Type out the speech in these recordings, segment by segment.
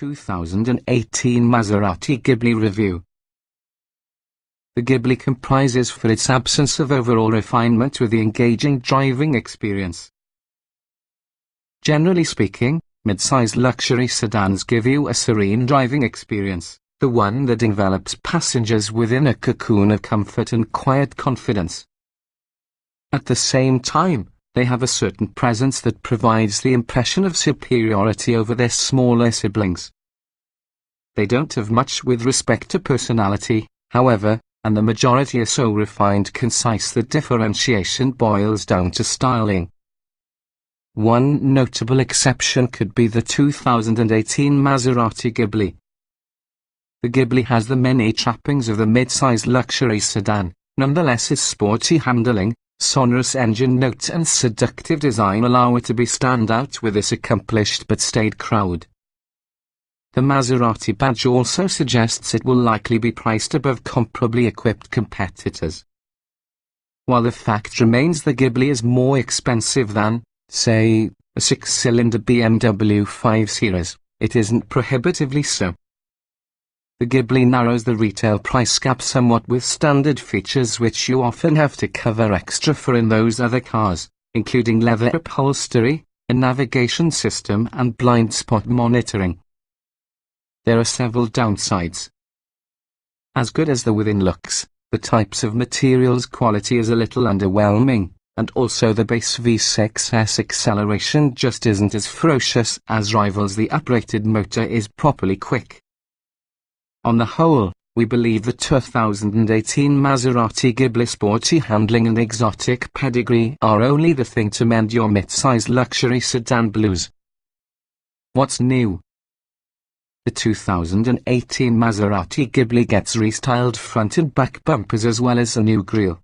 2018 Maserati Ghibli review. The Ghibli comprises for its absence of overall refinement with the engaging driving experience. Generally speaking, mid-sized luxury sedans give you a serene driving experience, the one that envelops passengers within a cocoon of comfort and quiet confidence. At the same time, they have a certain presence that provides the impression of superiority over their smaller siblings. They don't have much with respect to personality, however, and the majority are so refined concise that differentiation boils down to styling. One notable exception could be the 2018 Maserati Ghibli. The Ghibli has the many trappings of the mid-sized luxury sedan, nonetheless its sporty handling, sonorous engine note and seductive design allow it to be stand out with this accomplished but staid crowd. The Maserati badge also suggests it will likely be priced above comparably equipped competitors. While the fact remains the Ghibli is more expensive than, say, a 6-cylinder BMW 5 Series, it isn't prohibitively so. The Ghibli narrows the retail price gap somewhat with standard features which you often have to cover extra for in those other cars, including leather upholstery, a navigation system and blind spot monitoring. There are several downsides. As good as the within looks, the types of materials quality is a little underwhelming, and also the base V6's acceleration just isn't as ferocious as rivals. The uprated motor is properly quick. On the whole, we believe the 2018 Maserati Ghibli sporty handling and exotic pedigree are only the thing to mend your mid-sized luxury sedan blues. What's new? The 2018 Maserati Ghibli gets restyled front and back bumpers as well as a new grille.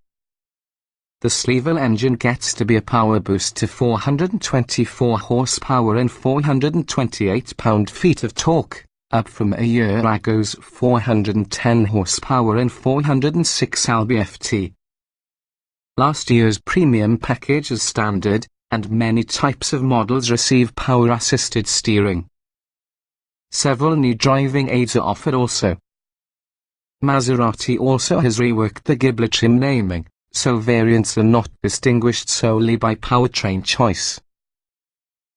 The sleevel engine gets to be a power boost to 424 horsepower and 428 pound-feet of torque, up from a year ago's 410 horsepower and 406 lb-ft. Last year's premium package is standard, and many types of models receive power-assisted steering. Several new driving aids are offered also. Maserati also has reworked the Ghibli trim naming, so variants are not distinguished solely by powertrain choice.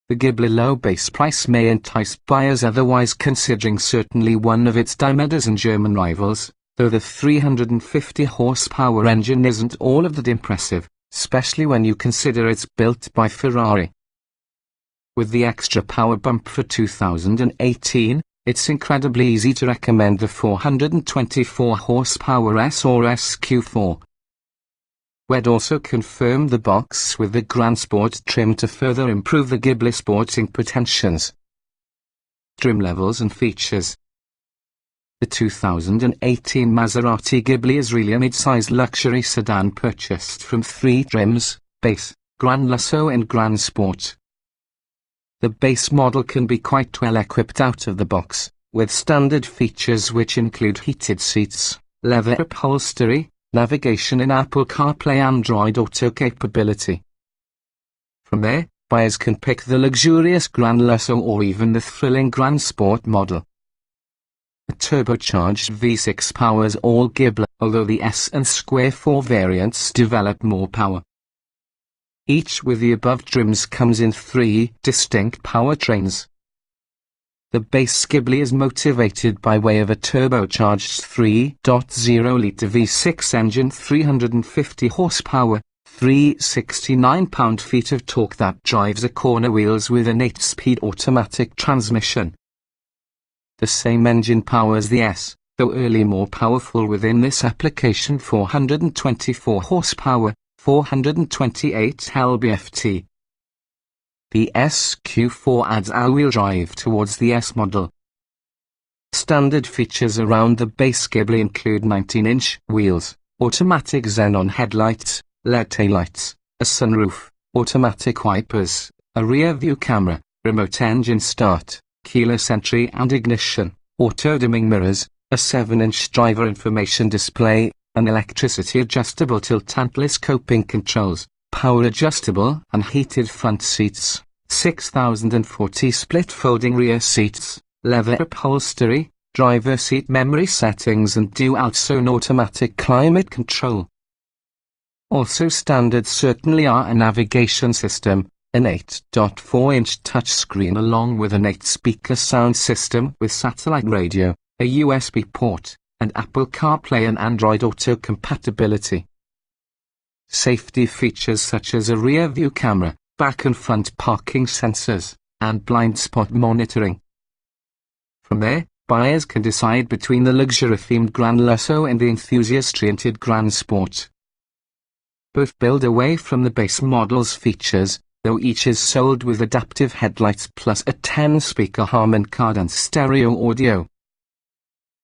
The Ghibli low base price may entice buyers otherwise considering certainly one of its Daimadas and German rivals, though the 350 horsepower engine isn't all of that impressive, especially when you consider it's built by Ferrari. With the extra power bump for 2018, it's incredibly easy to recommend the 424 horsepower S or SQ4. We'd also confirm the box with the Grand Sport trim to further improve the Ghibli sporting pretensions. Trim levels and features. The 2018 Maserati Ghibli is really a mid-sized luxury sedan purchased from three trims: Base, Grand Lusso and Grand Sport. The base model can be quite well equipped out of the box, with standard features which include heated seats, leather upholstery, navigation in Apple CarPlay, Android Auto capability. From there, buyers can pick the luxurious Grand Lusso or even the thrilling Grand Sport model. A turbocharged V6 powers all Ghibli, although the S and Square 4 variants develop more power. Each with the above trims comes in three distinct powertrains. The base Ghibli is motivated by way of a turbocharged 3.0-litre V6 engine, 350 horsepower, 369 pound-feet of torque that drives a corner wheels with an 8-speed automatic transmission. The same engine powers the S, though early more powerful within this application, 424 horsepower, 428 lb-ft. The SQ4 adds all-wheel drive towards the S model. Standard features around the base Ghibli include 19-inch wheels, automatic xenon headlights, LED taillights, a sunroof, automatic wipers, a rear-view camera, remote engine start, keyless entry and ignition, auto-dimming mirrors, a 7-inch driver information display, an electricity-adjustable tilt and telescoping controls, power-adjustable and heated front seats, 6,040 split-folding rear seats, leather upholstery, driver seat memory settings and dual zone automatic climate control. Also standard certainly are a navigation system, an 8.4-inch touchscreen along with an 8-speaker sound system with satellite radio, a USB port, and Apple CarPlay and Android Auto compatibility. Safety features such as a rear-view camera, back and front parking sensors, and blind spot monitoring. From there, buyers can decide between the luxury-themed Gran Lusso and the enthusiast-oriented Gran Sport. Both build away from the base model's features, though each is sold with adaptive headlights plus a 10-speaker Harman Kardon stereo audio.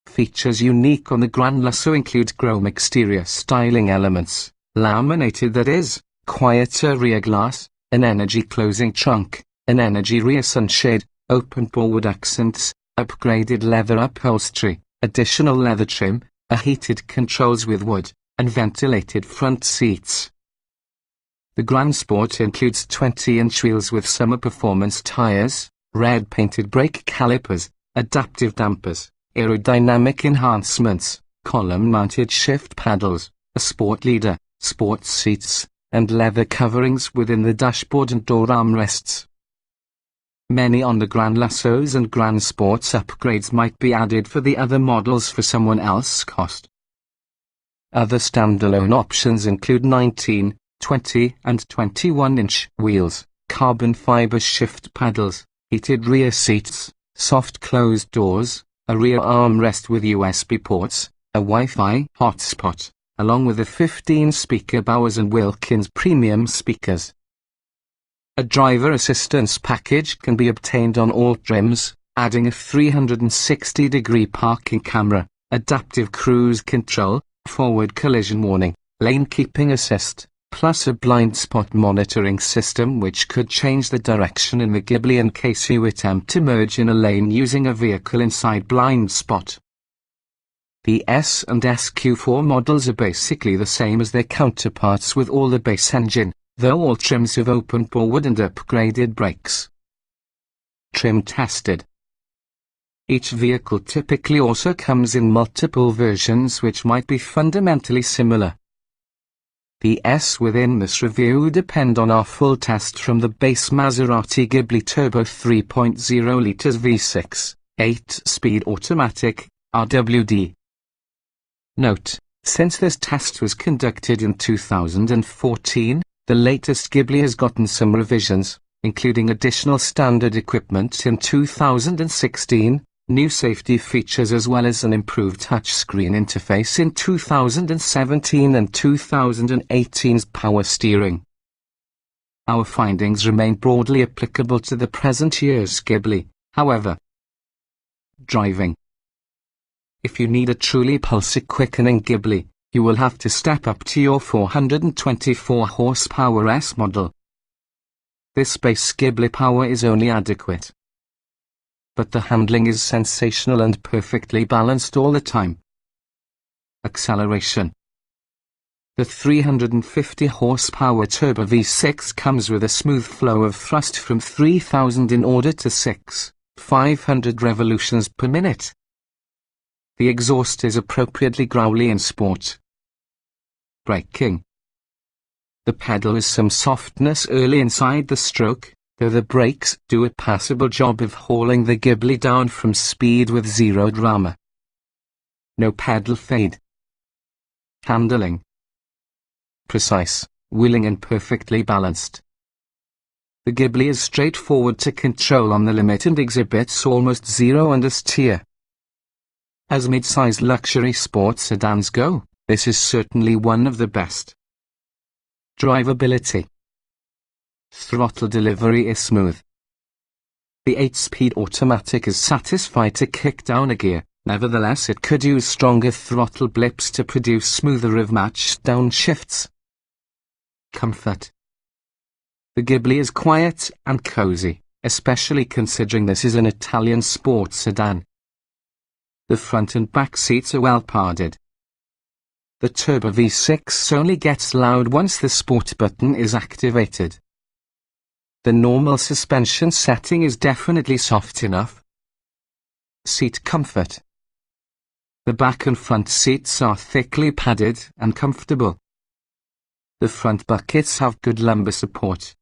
Features unique on the Gran Lusso include chrome exterior styling elements, laminated that is, quieter rear glass, an energy closing trunk, an energy rear sunshade, open forward accents, upgraded leather upholstery, additional leather trim, a heated controls with wood, and ventilated front seats. The Gran Sport includes 20-inch wheels with summer performance tires, red painted brake calipers, adaptive dampers, aerodynamic enhancements, column-mounted shift paddles, a sport leader, sports seats, and leather coverings within the dashboard and door armrests. Many on the Gran Lussos and Gran Sports upgrades might be added for the other models for someone else's cost. Other standalone options include 19, 20 and 21-inch wheels, carbon fiber shift paddles, heated rear seats, soft closed doors, a rear armrest with USB ports, a Wi-Fi hotspot, along with a 15-speaker Bowers & Wilkins premium speakers. A driver assistance package can be obtained on all trims, adding a 360-degree parking camera, adaptive cruise control, forward collision warning, lane keeping assist, plus a blind spot monitoring system which could change the direction in the Ghibli in case you attempt to merge in a lane using a vehicle inside blind spot. The S and SQ4 models are basically the same as their counterparts with all the base engine, though all trims have open forward and upgraded brakes. Trim tested. Each vehicle typically also comes in multiple versions which might be fundamentally similar. The S within this review depend on our full test from the base Maserati Ghibli Turbo 3.0 litres V6, 8-speed automatic, RWD. Note, since this test was conducted in 2014, the latest Ghibli has gotten some revisions, including additional standard equipment in 2016, new safety features as well as an improved touchscreen interface in 2017 and 2018's power steering. Our findings remain broadly applicable to the present year's Ghibli, however. Driving. If you need a truly pulse-quickening Ghibli, you will have to step up to your 424 horsepower S model. This base Ghibli power is only adequate, but the handling is sensational and perfectly balanced all the time. Acceleration. The 350 horsepower turbo V6 comes with a smooth flow of thrust from 3000 in order to 6,500 revolutions per minute. The exhaust is appropriately growly in sport. Braking. The pedal has some softness early inside the stroke, though the brakes do a passable job of hauling the Ghibli down from speed with zero drama. No pedal fade. Handling. Precise, willing and perfectly balanced. The Ghibli is straightforward to control on the limit and exhibits almost zero understeer. As mid-sized luxury sports sedans go, this is certainly one of the best. Drivability. Throttle delivery is smooth. The 8-speed automatic is satisfied to kick down a gear, nevertheless it could use stronger throttle blips to produce smoother of matched downshifts. Comfort. The Ghibli is quiet and cozy, especially considering this is an Italian sports sedan. The front and back seats are well padded. The Turbo V6 only gets loud once the Sport button is activated. The normal suspension setting is definitely soft enough. Seat comfort. The back and front seats are thickly padded and comfortable. The front buckets have good lumbar support.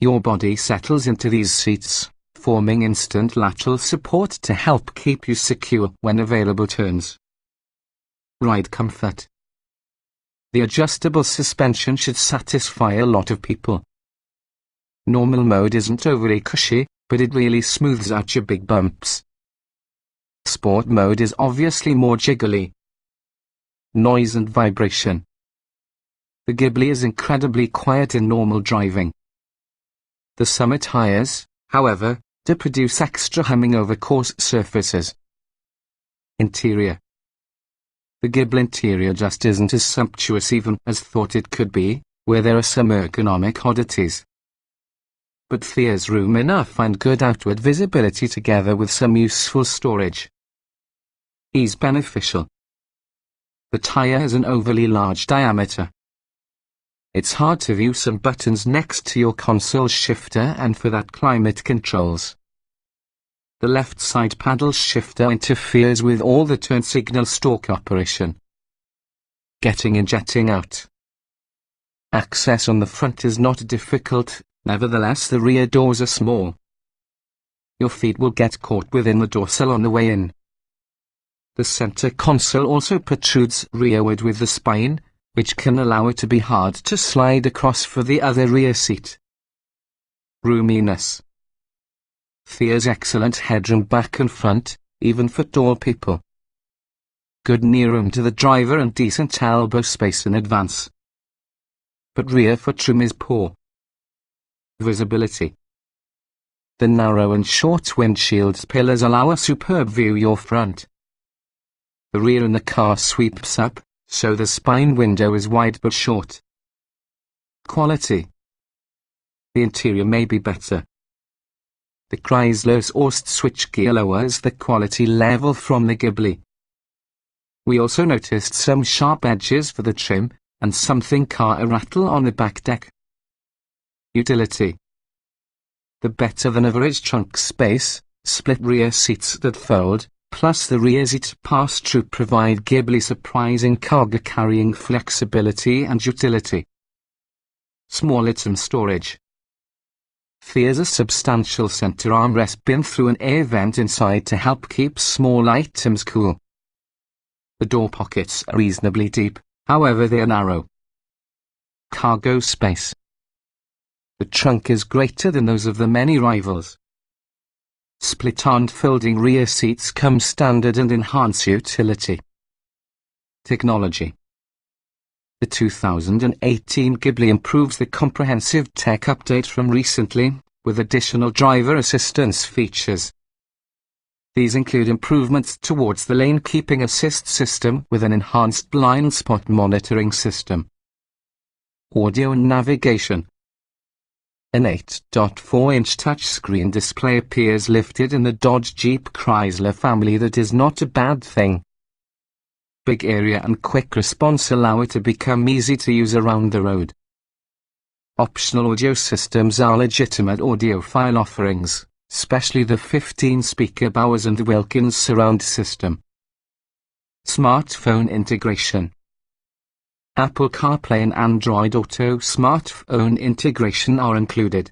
Your body settles into these seats, forming instant lateral support to help keep you secure when available turns. Ride comfort. The adjustable suspension should satisfy a lot of people. Normal mode isn't overly cushy, but it really smooths out your big bumps. Sport mode is obviously more jiggly. Noise and vibration. The Ghibli is incredibly quiet in normal driving. The summer tires, however, do produce extra humming over coarse surfaces. Interior. The Ghibli interior just isn't as sumptuous even as thought it could be, where there are some ergonomic oddities. But there's room enough and good outward visibility together with some useful storage. Is beneficial. The tire has an overly large diameter. It's hard to view some buttons next to your console shifter and for that climate controls. The left side paddle shifter interferes with all the turn signal stalk operation. Getting in, jetting out. Access on the front is not difficult, nevertheless the rear doors are small. Your feet will get caught within the dorsal on the way in. The center console also protrudes rearward with the spine, which can allow it to be hard to slide across for the other rear seat. Roominess. There's excellent headroom back and front, even for tall people. Good knee room to the driver and decent elbow space in advance. But rear footroom is poor. Visibility. The narrow and short windshield pillars allow a superb view your front. The rear in the car sweeps up, so the spine window is wide but short. Quality. The interior may be better. The Chrysler's Ost switchgear lowers the quality level from the Ghibli. We also noticed some sharp edges for the trim, and something car a rattle on the back deck. Utility. The better than average trunk space, split rear seats that fold, plus the rear seat pass-through provide Ghibli surprising cargo carrying flexibility and utility. Small item storage. There's a substantial center armrest bin through an air vent inside to help keep small items cool. The door pockets are reasonably deep, however they are narrow. Cargo space. The trunk is greater than those of the many rivals. Split-on folding rear seats come standard and enhance utility. Technology. The 2018 Ghibli improves the comprehensive tech update from recently, with additional driver assistance features. These include improvements towards the lane keeping assist system with an enhanced blind spot monitoring system. Audio and navigation. An 8.4-inch touchscreen display appears lifted in the Dodge Jeep Chrysler family. That is not a bad thing. Big area and quick response allow it to become easy to use around the road. Optional audio systems are legitimate audiophile offerings, especially the 15-speaker Bowers and Wilkins surround system. Smartphone integration. Apple CarPlay and Android Auto smartphone integration are included.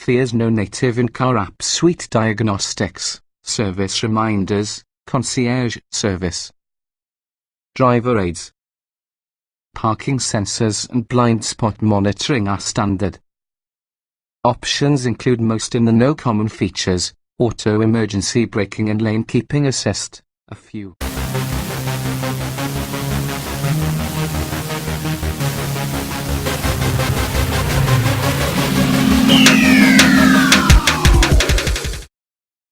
There's no native in-car app suite. Diagnostics, service reminders, concierge service. Driver aids. Parking sensors and blind spot monitoring are standard. Options include most in the no common features, auto emergency braking and lane keeping assist, a few.